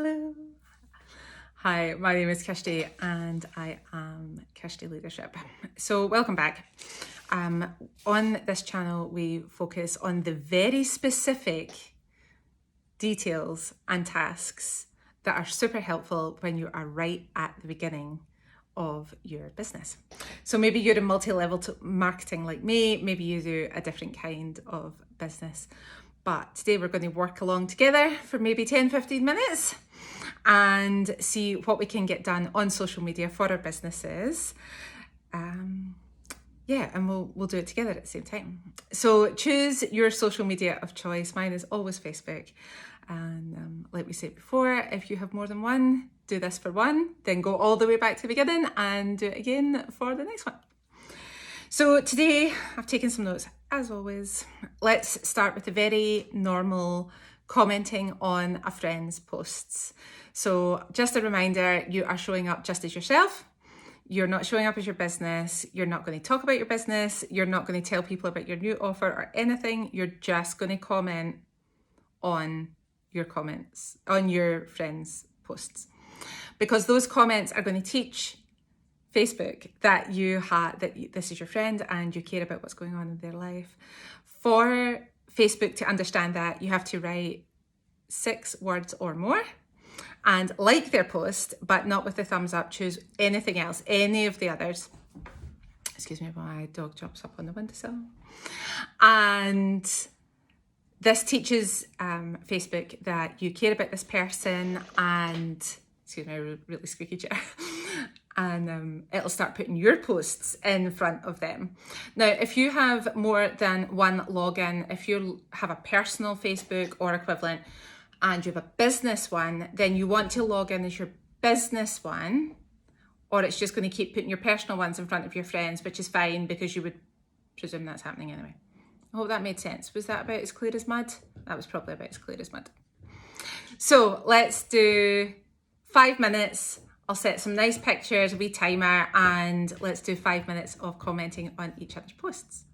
Hello. Hi, my name is Kirsty and I am Kirsty Leadership. So welcome back. On this channel, we focus on the very specific details and tasks that are super helpful when you are right at the beginning of your business. So maybe you're in multi-level marketing like me, maybe you do a different kind of business. But today we're going to work along together for maybe 10-15 minutes and see what we can get done on social media for our businesses. And we'll do it together at the same time. So choose your social media of choice. Mine is always Facebook. And like we said before, if you have more than one, do this for one, then go all the way back to the beginning and do it again for the next one. So today I've taken some notes as always. Let's start with the very normal commenting on a friend's posts. So just a reminder, you are showing up just as yourself. You're not showing up as your business. You're not going to talk about your business. You're not going to tell people about your new offer or anything. You're just going to comment on your comments, on your friends' posts. Because those comments are going to teach Facebook that that this is your friend and you care about what's going on in their life. For Facebook to understand that, you have to write 6 words or more and like their post, but not with the thumbs up. Choose anything else, any of the others. Excuse me, my dog jumps up on the windowsill. And this teaches Facebook that you care about this person and, excuse me, really squeaky chair. And it'll start putting your posts in front of them. Now, if you have more than one login, if you have a personal Facebook or equivalent and you have a business one, then you want to log in as your business one, or it's just going to keep putting your personal ones in front of your friends, which is fine because you would presume that's happening anyway. I hope that made sense. Was that about as clear as mud? That was probably about as clear as mud. So let's do 5 minutes. I'll set some nice pictures, a wee timer, and let's do 5 minutes of commenting on each other's posts.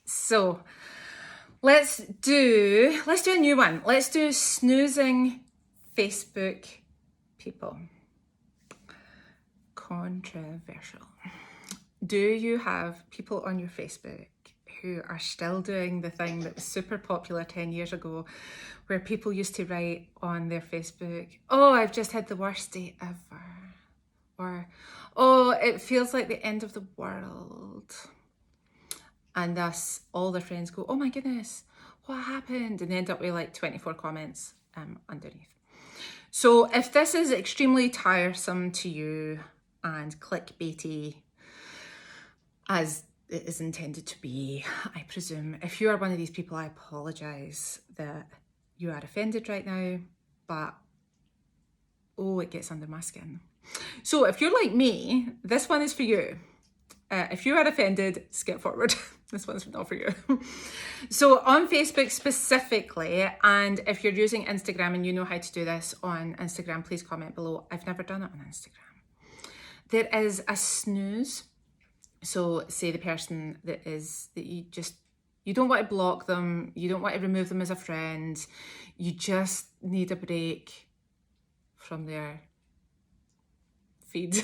So let's do a new one. Let's do snoozing Facebook people. Controversial. Do you have people on your Facebook who are still doing the thing that was super popular 10 years ago, where people used to write on their Facebook, oh, I've just had the worst day ever, or oh, it feels like the end of the world, and thus all their friends go, oh my goodness, what happened, and they end up with like 24 comments underneath. So if this is extremely tiresome to you and clickbaity, as it is intended to be, I presume, if you are one of these people, I apologise that you are offended right now, but oh, it gets under my skin. So if you're like me, this one is for you. If you are offended, skip forward. This one's not for you. So on Facebook specifically, and if you're using Instagram and you know how to do this on Instagram, please comment below. I've never done it on Instagram. There is a snooze. So say the person that you don't want to block them, you don't want to remove them as a friend, you just need a break from their feed.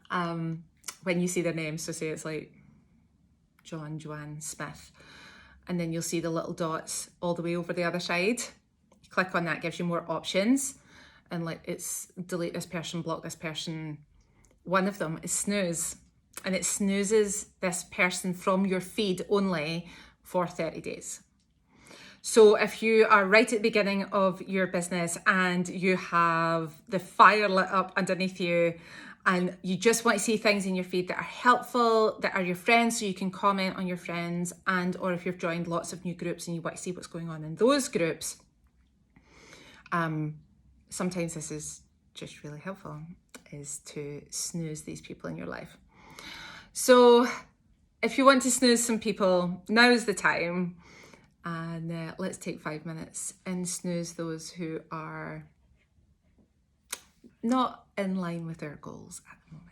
When you see their name, so say it's like John, Joanne, Smith, and then you'll see the little dots all the way over the other side. You click on that, gives you more options, and like it's delete this person, block this person. One of them is snooze, and it snoozes this person from your feed only for 30 days. So if you are right at the beginning of your business and you have the fire lit up underneath you, and you just want to see things in your feed that are helpful, that are your friends, so you can comment on your friends, and or if you've joined lots of new groups and you want to see what's going on in those groups, sometimes this is just really helpful, is to snooze these people in your life. So if you want to snooze some people, now's the time, and let's take 5 minutes and snooze those who are not in line with their goals at the moment.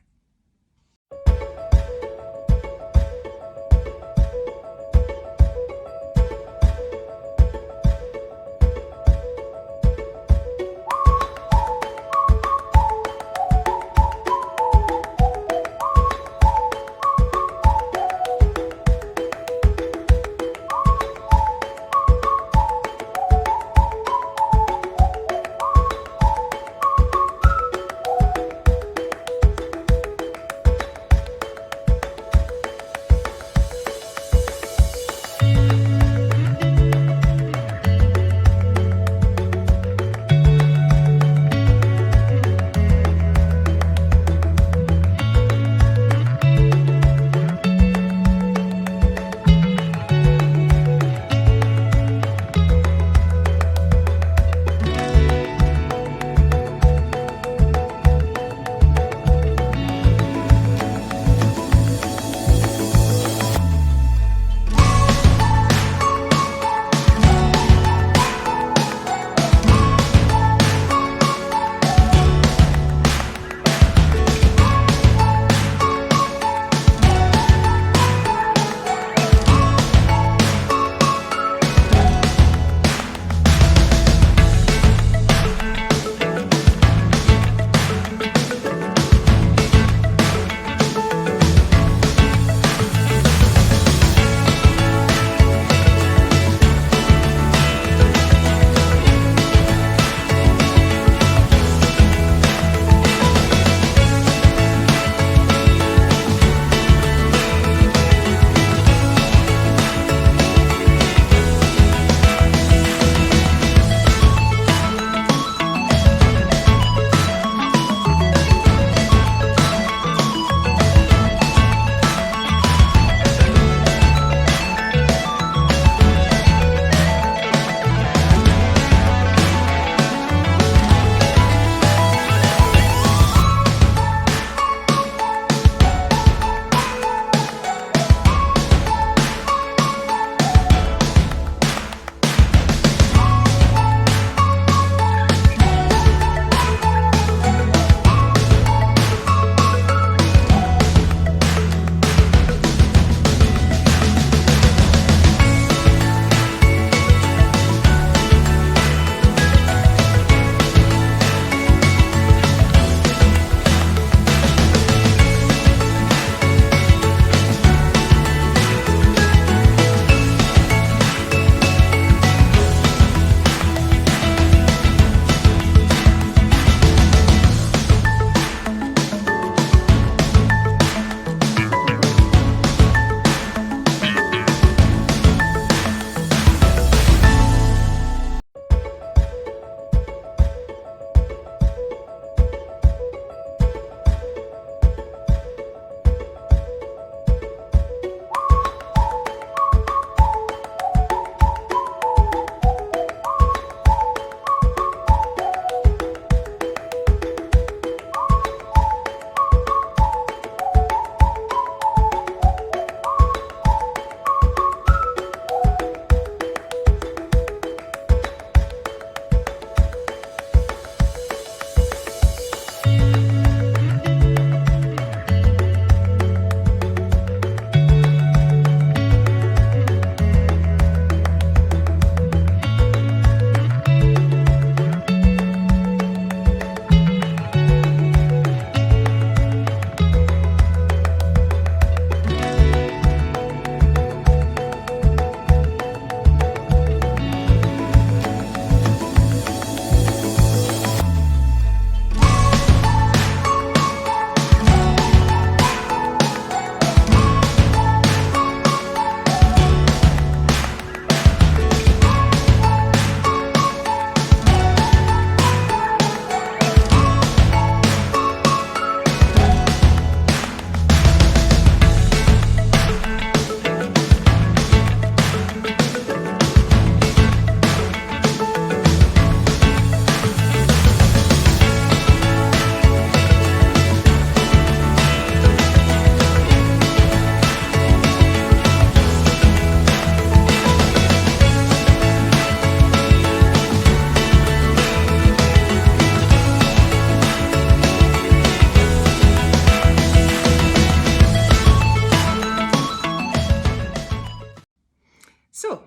So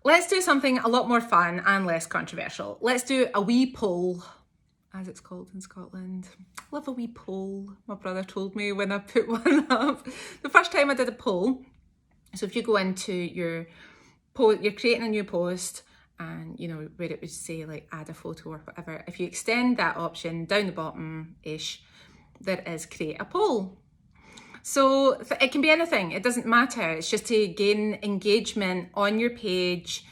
let's do something a lot more fun and less controversial. Let's do a wee poll, as it's called in Scotland. Love a wee poll, my brother told me when I put one up. The first time I did a poll, so if you go into your post, you're creating a new post, and you know where it would say like add a photo or whatever, if you extend that option down the bottom-ish, there is create a poll. So it can be anything, it doesn't matter. It's just to gain engagement on your page.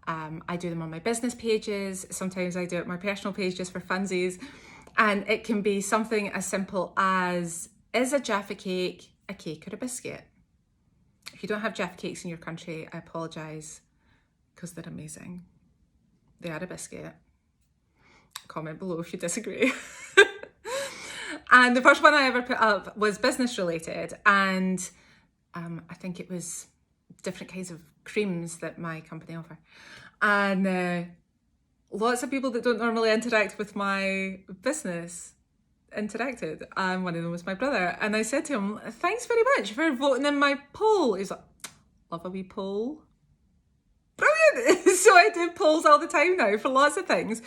I do them on my business pages. Sometimes I do it on my personal page just for funsies. And it can be something as simple as, is a Jaffa cake a cake or a biscuit? If you don't have Jaffa cakes in your country, I apologise, because they're amazing. They are a biscuit. Comment below if you disagree. And the first one I ever put up was business related, and I think it was different kinds of creams that my company offer. And lots of people that don't normally interact with my business interacted, and one of them was my brother. And I said to him, thanks very much for voting in my poll. He's like, love a wee poll. Brilliant. So I do polls all the time now for lots of things.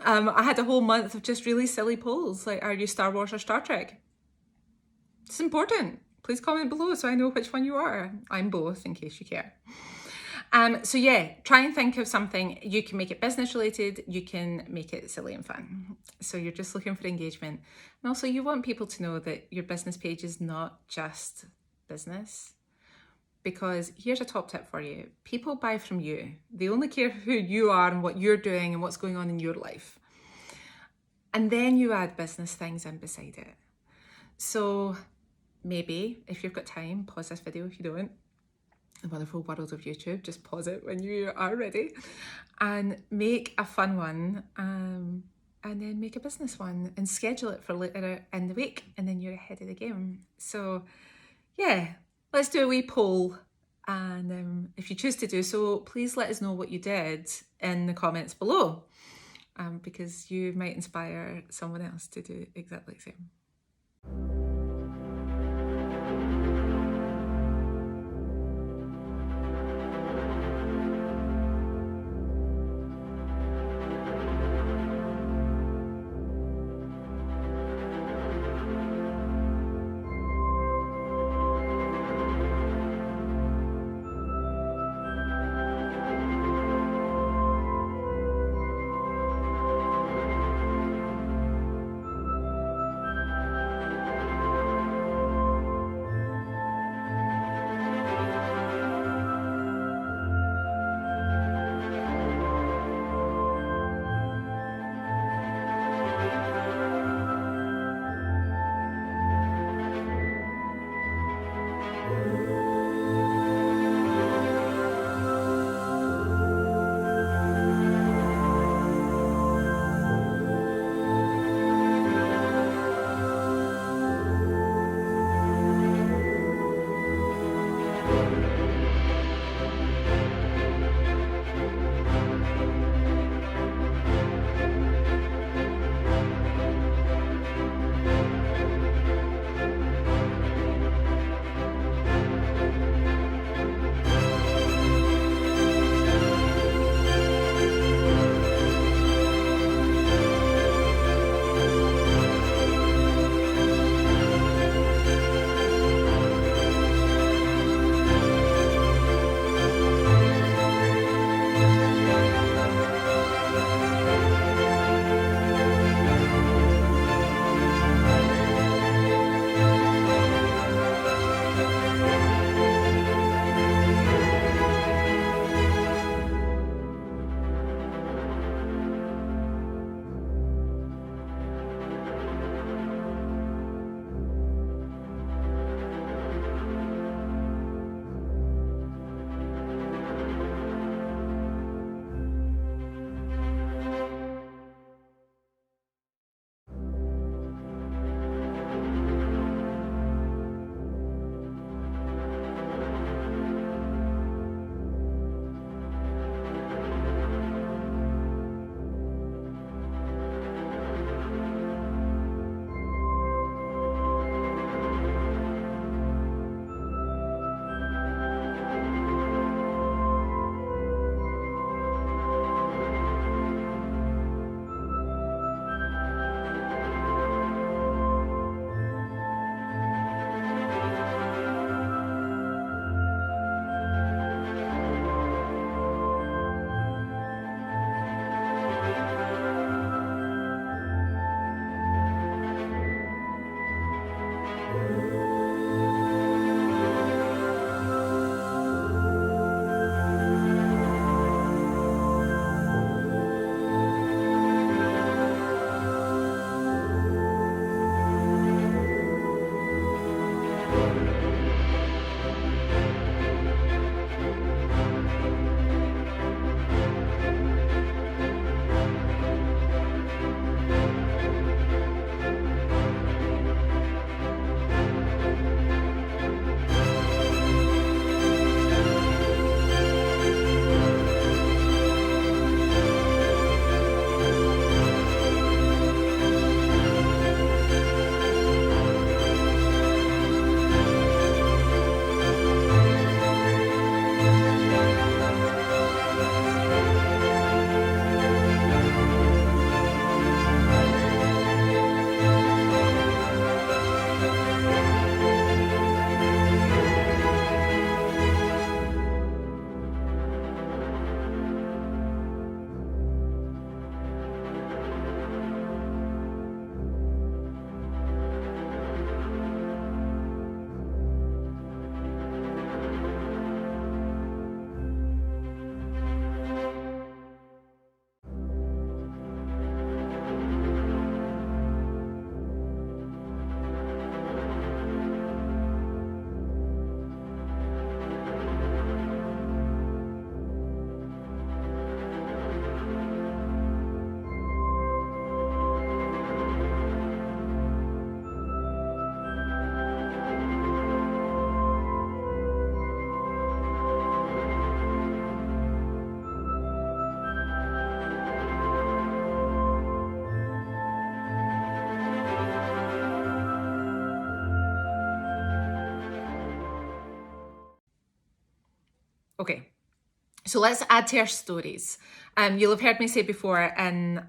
I had a whole month of just really silly polls, like, are you Star Wars or Star Trek? It's important. Please comment below so I know which one you are. I'm both, in case you care. So yeah, try and think of something. You can make it business related, you can make it silly and fun. So you're just looking for engagement. And also you want people to know that your business page is not just business. Because here's a top tip for you. People buy from you. They only care who you are and what you're doing and what's going on in your life. And then you add business things in beside it. So maybe if you've got time, pause this video if you don't. The wonderful world of YouTube, just pause it when you are ready. And make a fun one, and then make a business one and schedule it for later in the week, and then you're ahead of the game. So yeah. Let's do a wee poll, and if you choose to do so, please let us know what you did in the comments below, because you might inspire someone else to do exactly the same. Okay, so let's add to our stories. You'll have heard me say before, and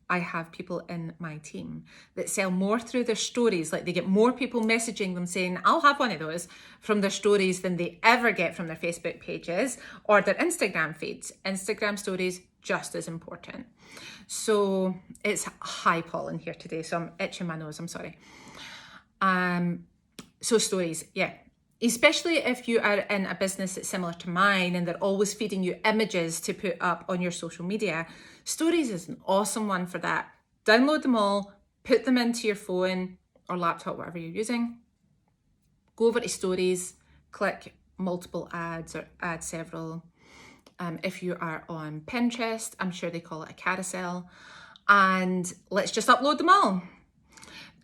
I have people in my team that sell more through their stories. Like, they get more people messaging them saying, I'll have one of those, from their stories than they ever get from their Facebook pages or their Instagram feeds. Instagram stories, just as important. So it's high pollen here today, so I'm itching my nose, I'm sorry. So stories, yeah. Especially if you are in a business that's similar to mine and they're always feeding you images to put up on your social media, stories is an awesome one for that. Download them all, put them into your phone or laptop, whatever you're using. Go over to stories, click multiple ads or add several. If you are on Pinterest, I'm sure they call it a carousel, and let's just upload them all.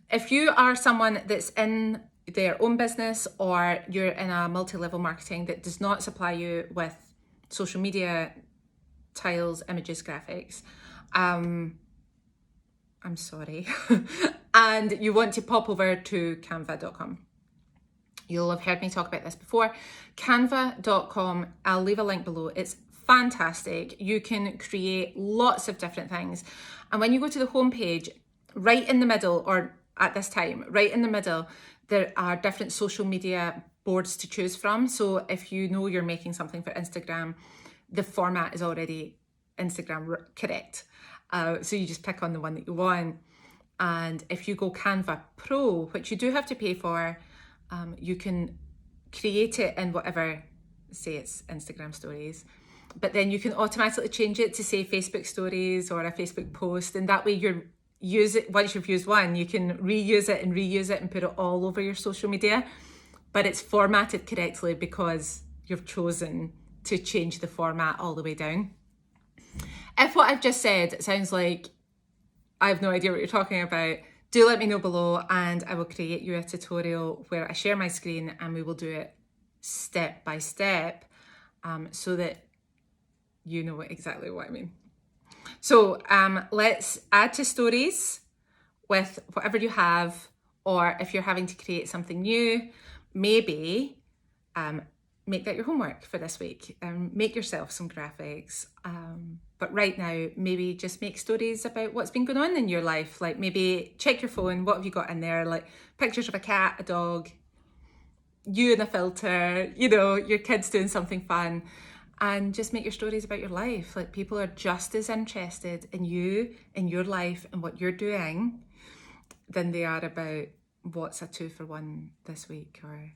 If you are someone that's in their own business or you're in a multi-level marketing that does not supply you with social media tiles, images, graphics, I'm sorry, and you want to pop over to canva.com. You'll have heard me talk about this before. Canva.com, I'll leave a link below. It's fantastic. You can create lots of different things. And when you go to the homepage, right in the middle, or at this time, right in the middle, there are different social media boards to choose from. So if you know you're making something for Instagram, the format is already Instagram correct. So you just pick on the one that you want. And if you go Canva Pro, which you do have to pay for, you can create it in whatever, say it's Instagram stories, but then you can automatically change it to say Facebook stories or a Facebook post. And that way you're use it, once you've used one, you can reuse it and put it all over your social media, but it's formatted correctly because you've chosen to change the format all the way down. If what I've just said sounds like I have no idea what you're talking about, do let me know below and I will create you a tutorial where I share my screen and we will do it step by step, so that you know exactly what I mean. So let's add to stories with whatever you have, or if you're having to create something new, maybe make that your homework for this week. Make yourself some graphics. But right now, maybe just make stories about what's been going on in your life. Like, maybe check your phone, what have you got in there? Like pictures of a cat, a dog, you in a filter, you know, your kids doing something fun. And just make your stories about your life. Like, people are just as interested in you, in your life and what you're doing than they are about what's a 2-for-1 this week or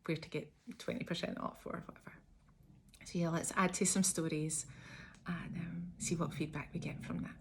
where to get 20% off or whatever. So yeah, let's add to some stories and see what feedback we get from that.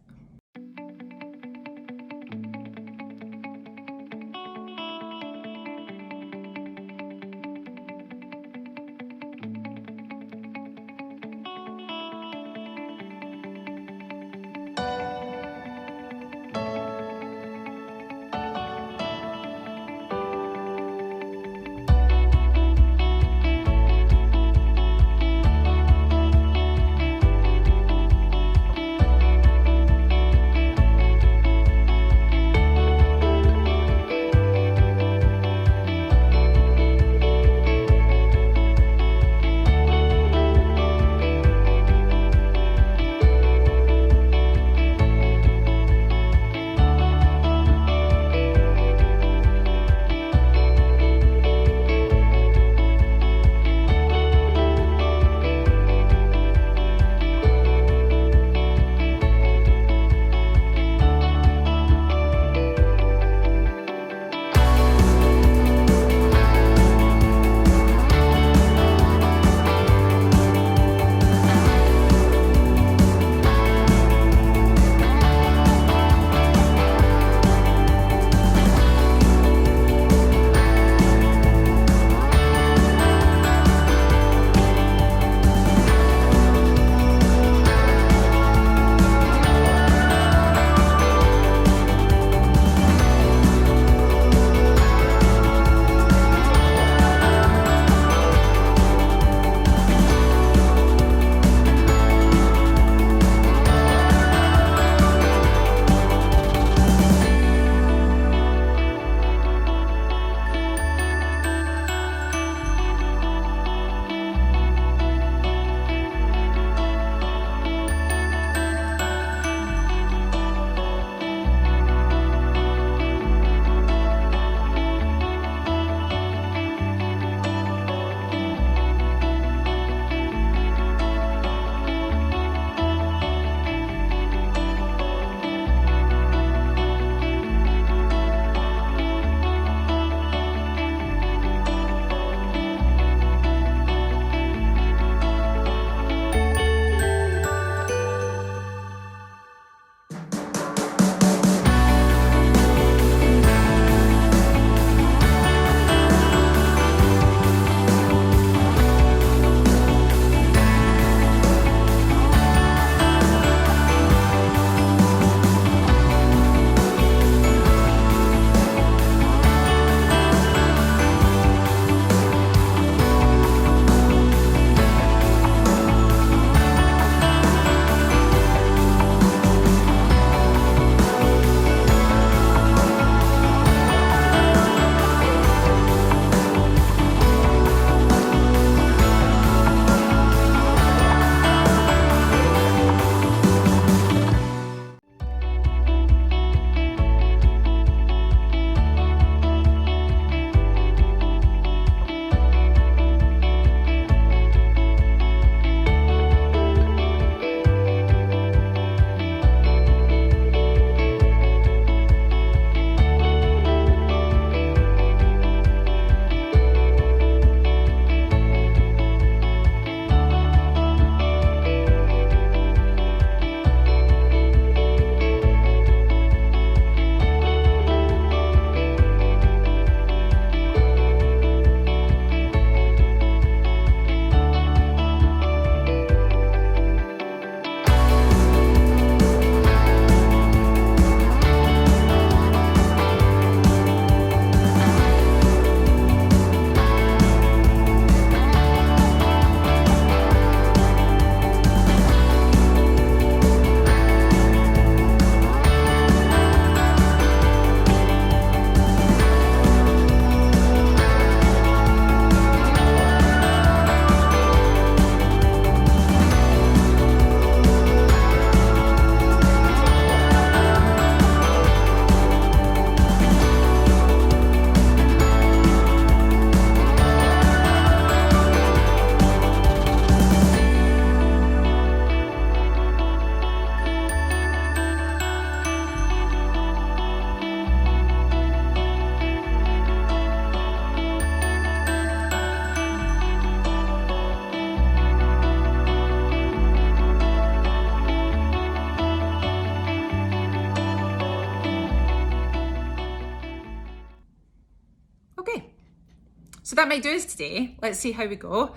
that might do us today. Let's see how we go.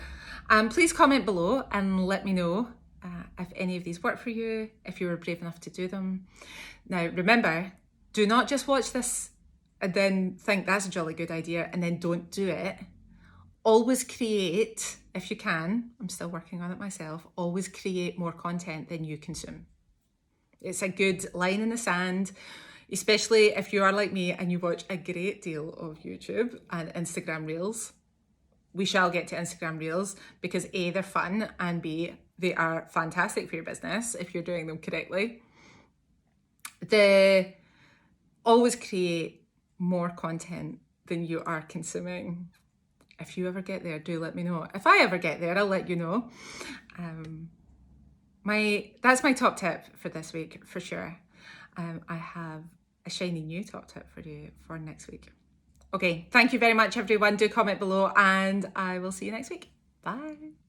Please comment below and let me know if any of these work for you, if you were brave enough to do them. Now, remember, do not just watch this and then think that's a jolly good idea and then don't do it. Always create, if you can. I'm still working on it myself. Always create more content than you consume. It's a good line in the sand, especially if you are like me and you watch a great deal of YouTube and Instagram Reels. We shall get to Instagram Reels because A, they're fun, and B, they are fantastic for your business if you're doing them correctly. Always create more content than you are consuming. If you ever get there, do let me know. If I ever get there, I'll let you know. That's my top tip for this week, for sure. I have a shiny new top tip for you for next week. Okay, thank you very much, everyone. Do comment below and I will see you next week. Bye.